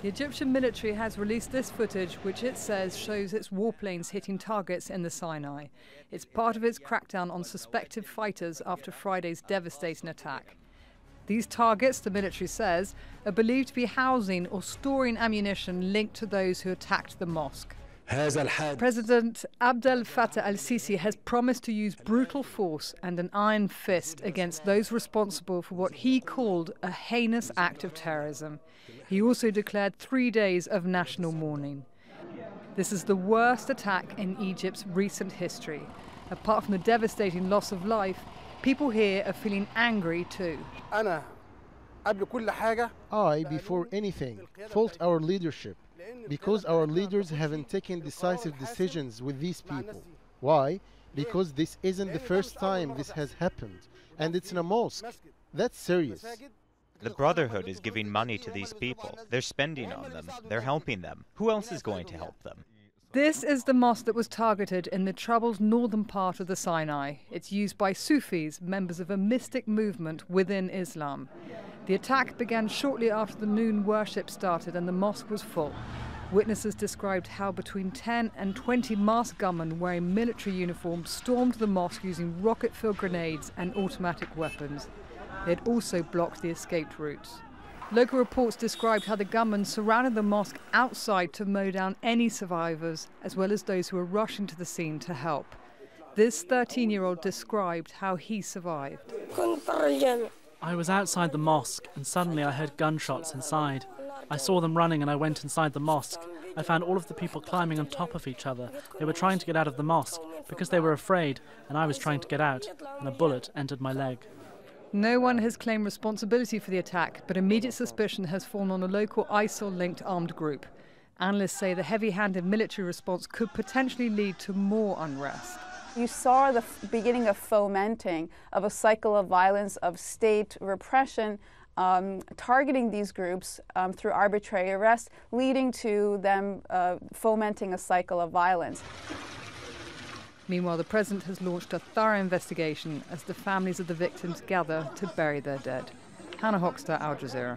The Egyptian military has released this footage, which it says shows its warplanes hitting targets in the Sinai. It's part of its crackdown on suspected fighters after Friday's devastating attack. These targets, the military says, are believed to be housing or storing ammunition linked to those who attacked the mosque. President Abdel Fattah al-Sisi has promised to use brutal force and an iron fist against those responsible for what he called a heinous act of terrorism. He also declared 3 days of national mourning. This is the worst attack in Egypt's recent history. Apart from the devastating loss of life, people here are feeling angry too. I, before anything, fault our leadership, because our leaders haven't taken decisive decisions with these people. Why? Because this isn't the first time this has happened, and it's in a mosque. That's serious. The Brotherhood is giving money to these people. They're spending on them. They're helping them. Who else is going to help them? This is the mosque that was targeted in the troubled northern part of the Sinai. It's used by Sufis, members of a mystic movement within Islam. The attack began shortly after the noon worship started and the mosque was full. Witnesses described how between 10 and 20 masked gunmen wearing military uniforms stormed the mosque using rocket-filled grenades and automatic weapons. They had also blocked the escaped routes. Local reports described how the gunmen surrounded the mosque outside to mow down any survivors, as well as those who were rushing to the scene to help. This 13-year-old described how he survived. I was outside the mosque and suddenly I heard gunshots inside. I saw them running and I went inside the mosque. I found all of the people climbing on top of each other. They were trying to get out of the mosque because they were afraid, and I was trying to get out, and a bullet entered my leg. No one has claimed responsibility for the attack, but immediate suspicion has fallen on a local ISIL-linked armed group. Analysts say the heavy-handed military response could potentially lead to more unrest. You saw the beginning of fomenting of a cycle of violence, of state repression, targeting these groups through arbitrary arrest, leading to them fomenting a cycle of violence. Meanwhile, the president has launched a thorough investigation as the families of the victims gather to bury their dead. Hoexter, Al Jazeera.